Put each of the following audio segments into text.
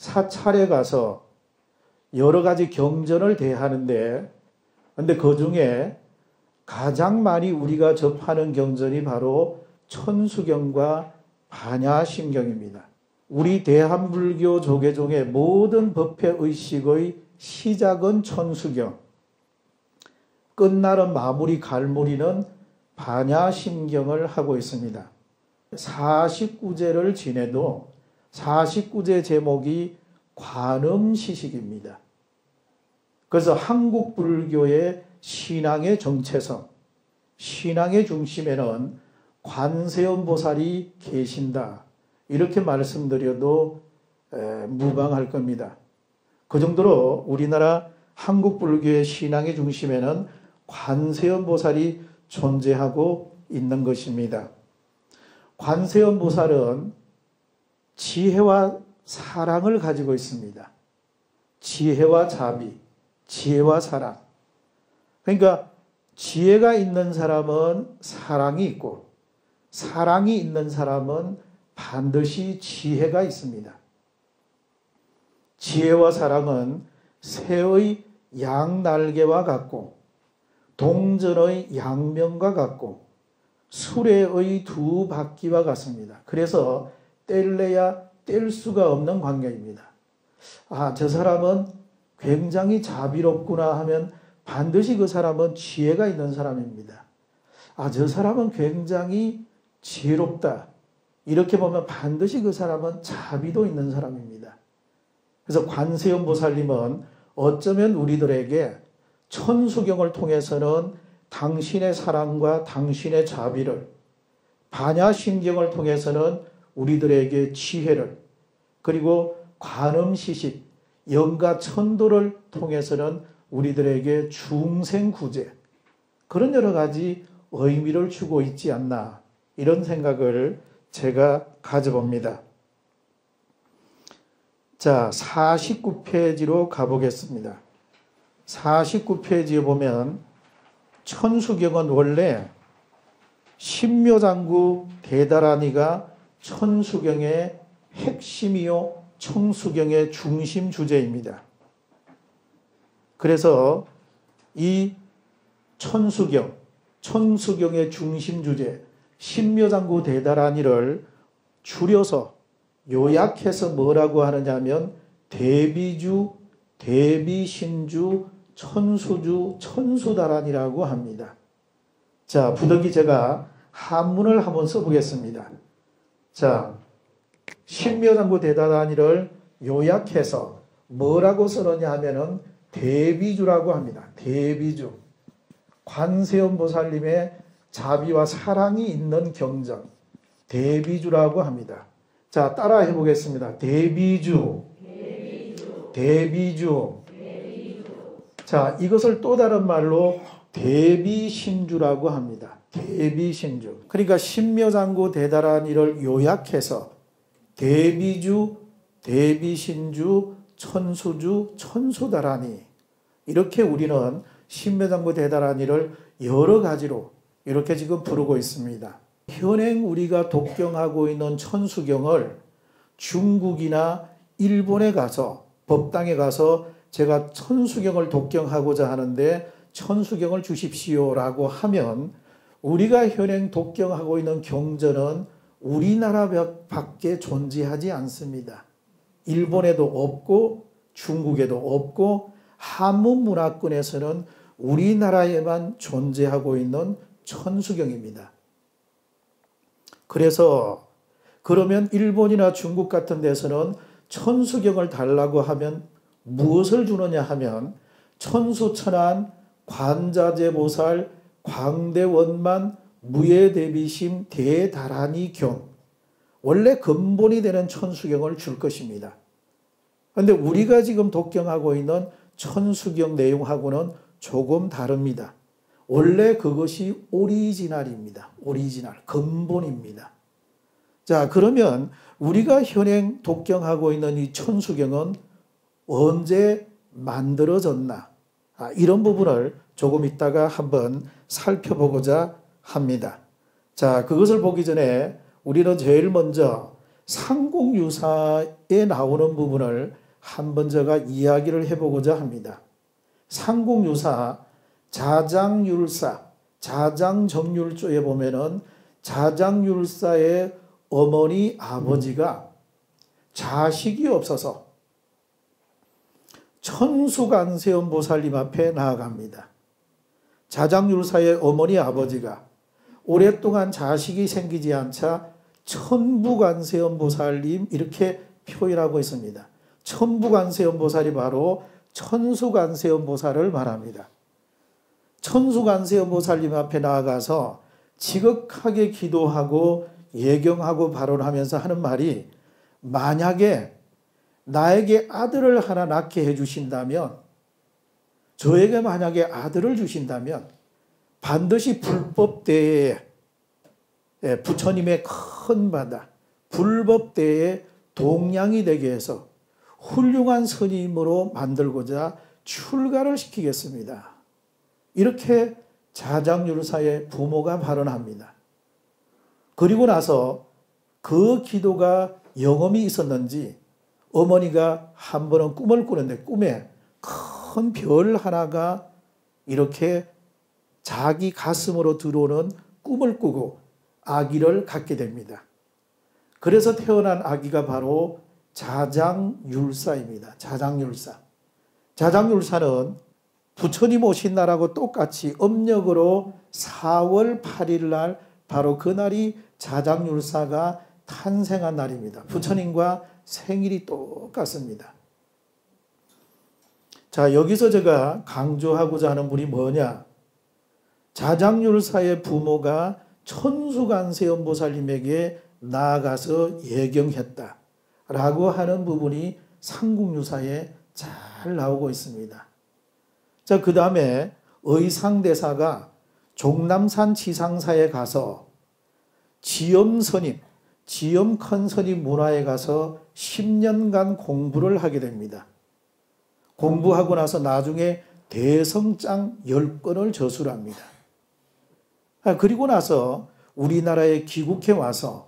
사찰에 가서 여러 가지 경전을 대하는데, 근데 그 중에 가장 많이 우리가 접하는 경전이 바로 천수경과 반야심경입니다. 우리 대한불교 조계종의 모든 법회의식의 시작은 천수경, 끝나는 마무리 갈무리는 반야심경을 하고 있습니다. 49제를 지내도 49제 제목이 관음시식입니다. 그래서 한국 불교의 신앙의 정체성, 신앙의 중심에는 관세음보살이 계신다, 이렇게 말씀드려도 무방할 겁니다. 그 정도로 우리나라 한국 불교의 신앙의 중심에는 관세음보살이 존재하고 있는 것입니다. 관세음보살은 지혜와 사랑을 가지고 있습니다. 지혜와 자비, 지혜와 사랑. 그러니까 지혜가 있는 사람은 사랑이 있고, 사랑이 있는 사람은 반드시 지혜가 있습니다. 지혜와 사랑은 새의 양날개와 같고, 동전의 양면과 같고, 수레의 두 바퀴와 같습니다. 그래서 뗄래야 뗄 수가 없는 관계입니다. 아, 저 사람은 굉장히 자비롭구나 하면 반드시 그 사람은 지혜가 있는 사람입니다. 아, 저 사람은 굉장히 지혜롭다, 이렇게 보면 반드시 그 사람은 자비도 있는 사람입니다. 그래서 관세음보살님은 어쩌면 우리들에게 천수경을 통해서는 당신의 사랑과 당신의 자비를, 반야심경을 통해서는 우리들에게 지혜를, 그리고 관음시식, 영가천도를 통해서는 우리들에게 중생구제, 그런 여러 가지 의미를 주고 있지 않나, 이런 생각을 제가 가져봅니다. 자, 49페이지로 가보겠습니다. 49페이지에 보면 천수경은 원래 신묘장구 대다라니가 천수경의 핵심이요 천수경의 중심 주제입니다. 그래서 이 천수경의 중심 주제, 신묘장구 대다라니를 줄여서 요약해서 뭐라고 하느냐 하면 대비주, 대비신주, 천수주, 천수다란이라고 합니다. 자, 부득이 제가 한문을 한번 써보겠습니다. 자, 신묘장구 대다라니를 요약해서 뭐라고 쓰느냐 하면은 대비주라고 합니다. 대비주. 관세음보살님의 자비와 사랑이 있는 경전, 대비주라고 합니다. 자, 따라 해보겠습니다. 대비주. 대비주. 자, 이것을 또 다른 말로 대비신주라고 합니다. 대비신주. 그러니까 신묘장구 대다라니를 요약해서 대비주, 대비신주, 천수주, 천수다라니, 이렇게 우리는 신묘장구 대다라니를 여러 가지로 이렇게 지금 부르고 있습니다. 현행 우리가 독경하고 있는 천수경을 중국이나 일본에 가서, 법당에 가서 제가 천수경을 독경하고자 하는데 천수경을 주십시오라고 하면, 우리가 현행 독경하고 있는 경전은 우리나라 밖에 존재하지 않습니다. 일본에도 없고 중국에도 없고 한문 문화권에서는 우리나라에만 존재하고 있는 천수경입니다. 그래서 그러면 일본이나 중국 같은 데서는 천수경을 달라고 하면 무엇을 주느냐 하면 천수천안, 관자재보살, 광대원만, 무예대비심, 대다라니경, 원래 근본이 되는 천수경을 줄 것입니다. 그런데 우리가 지금 독경하고 있는 천수경 내용하고는 조금 다릅니다. 원래 그것이 오리지널입니다. 오리지널, 근본입니다. 자, 그러면 우리가 현행 독경하고 있는 이 천수경은 언제 만들어졌나? 이런 부분을 조금 이따가 한번 살펴보고자 합니다. 자, 그것을 보기 전에 우리는 제일 먼저 상국유사에 나오는 부분을 한번 제가 이야기를 해보고자 합니다. 상국유사 자장율사, 자장정율조에 보면은 자장율사의 어머니 아버지가 자식이 없어서 천수관세음 보살님 앞에 나아갑니다. 자장율사의 어머니 아버지가 오랫동안 자식이 생기지 않자 천부관세음 보살님 이렇게 표현하고 있습니다. 천부관세음 보살이 바로 천수관세음 보살을 말합니다. 천수관세음 보살님 앞에 나아가서 지극하게 기도하고 예경하고 발언하면서 하는 말이, 만약에 나에게 아들을 하나 낳게 해주신다면, 저에게 만약에 아들을 주신다면 반드시 불법대에, 부처님의 큰 바다 불법대에 동량이 되게 해서 훌륭한 스님으로 만들고자 출가를 시키겠습니다. 이렇게 자장율사의 부모가 발언합니다. 그리고 나서 그 기도가 영험이 있었는지 어머니가 한 번은 꿈을 꾸는데 꿈에 큰 별 하나가 이렇게 자기 가슴으로 들어오는 꿈을 꾸고 아기를 갖게 됩니다. 그래서 태어난 아기가 바로 자장율사입니다. 자장율사. 자장율사는 부처님 오신 날하고 똑같이 음력으로 4월 8일 날 바로 그날이 자장율사가 탄생한 날입니다. 부처님과 생일이 똑같습니다. 자, 여기서 제가 강조하고자 하는 분이 뭐냐? 자장율사의 부모가 천수관세음 보살님에게 나아가서 예경했다 라고 하는 부분이 상국유사에 잘 나오고 있습니다. 자, 그 다음에 의상대사가 종남산 지상사에 가서 지엄스님, 지엄 큰 스님 문화에 가서 10년간 공부를 하게 됩니다. 공부하고 나서 나중에 대성장 10권을 저술합니다. 그리고 나서 우리나라에 귀국해 와서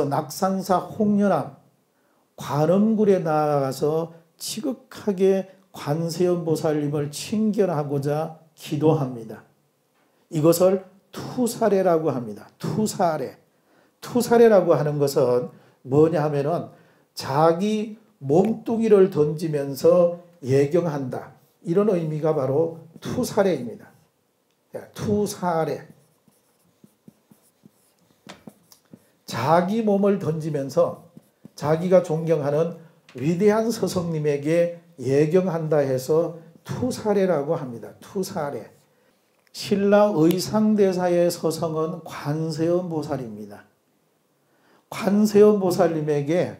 낙산사 홍련암 관음굴에 나아가서 지극하게 관세음 보살님을 칭견하고자 기도합니다. 이것을 투사례라고 합니다. 투사례. 투사례라고 하는 것은 뭐냐 하면은 자기 몸뚱이를 던지면서 예경한다. 이런 의미가 바로 투사례입니다. 투사례. 자기 몸을 던지면서 자기가 존경하는 위대한 스승님에게 예경한다 해서 투사례라고 합니다. 투사례. 신라 의상대사의 서성은 관세음 보살입니다. 관세음 보살님에게,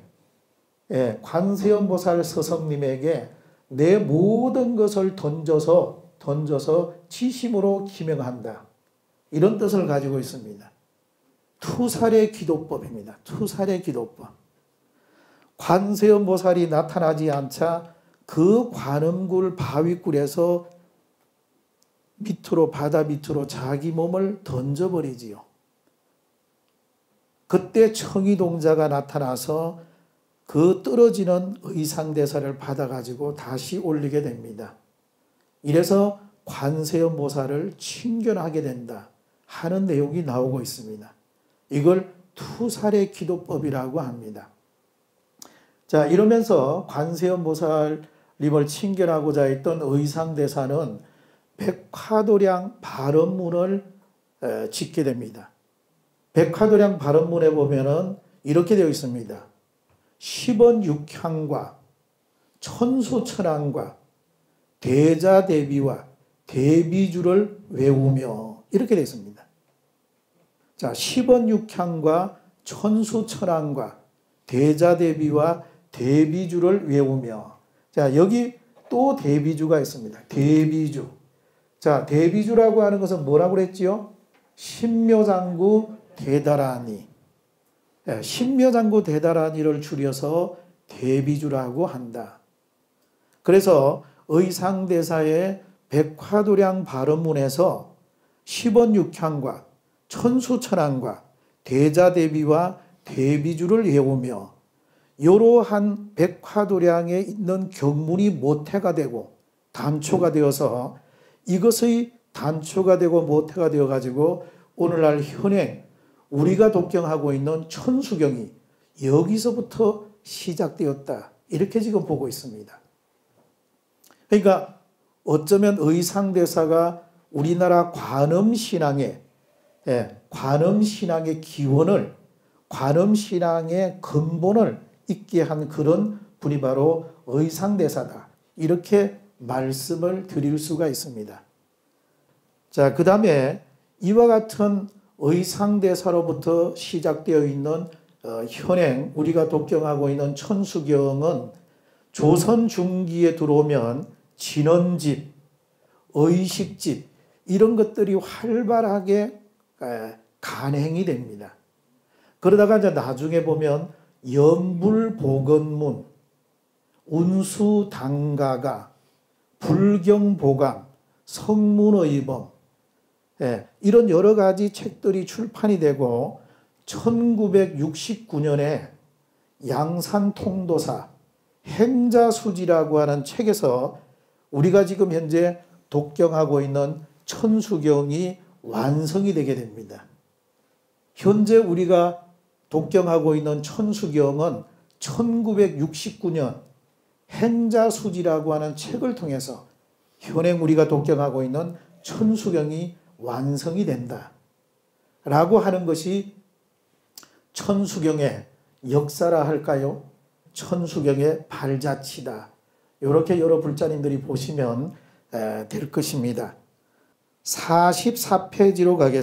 관세음 보살 스승님에게 내 모든 것을 던져서 지심으로 기명한다. 이런 뜻을 가지고 있습니다. 투사례 기도법입니다. 투사례 기도법. 관세음 보살이 나타나지 않자 그 관음굴 바위굴에서 밑으로, 바다 밑으로 자기 몸을 던져버리지요. 그때 청이동자가 나타나서 그 떨어지는 의상대사를 받아가지고 다시 올리게 됩니다. 이래서 관세음 보살을 칭견하게 된다 하는 내용이 나오고 있습니다. 이걸 투사례 기도법이라고 합니다. 자, 이러면서 관세음 보살님을 칭견하고자 했던 의상대사는 백화도량 발언문을 짓게 됩니다. 백화도량 발언문에 보면은 이렇게 되어 있습니다. 10원 6향과 천수천왕과 대자대비와 대비주를 외우며 이렇게 되어 있습니다. 자, 10원 6향과 천수천왕과 대자대비와 대비주를 외우며. 자, 여기 또 대비주가 있습니다. 대비주. 자, 대비주라고 하는 것은 뭐라고 그랬지요? 신묘장구 대다라니. 신묘장구 대다라니를 줄여서 대비주라고 한다. 그래서 의상대사의 백화도량 발언문에서 10원 6향과 천수천왕과 대자대비와 대비주를 해오며 이러한 백화도량에 있는 경문이 모태가 되고 단초가 되어서 이것의 단초가 되고 모태가 되어 가지고 오늘날 현행 우리가 독경하고 있는 천수경이 여기서부터 시작되었다. 이렇게 지금 보고 있습니다. 그러니까 어쩌면 의상대사가 우리나라 관음신앙의 기원을, 관음신앙의 근본을 있게 한 그런 분이 바로 의상대사다. 이렇게 말씀을 드릴 수가 있습니다. 자, 그 다음에 이와 같은 의상대사로부터 시작되어 있는 현행 우리가 독경하고 있는 천수경은 조선 중기에 들어오면 진언집, 의식집 이런 것들이 활발하게 간행이 됩니다. 그러다가 이제 나중에 보면 염불보건문, 운수당가가, 불경보감, 성문의범 이런 여러 가지 책들이 출판이 되고 1969년에 양산통도사 행자수지라고 하는 책에서 우리가 지금 현재 독경하고 있는 천수경이 완성이 되게 됩니다. 현재 우리가 독경하고 있는 천수경은 1969년 행자수지라고 하는 책을 통해서 현행 우리가 독경하고 있는 천수경이 완성이 된다 라고 하는 것이 천수경의 역사라 할까요? 천수경의 발자취다. 이렇게 여러 불자님들이 보시면 될 것입니다. 44페이지로 가겠습니다.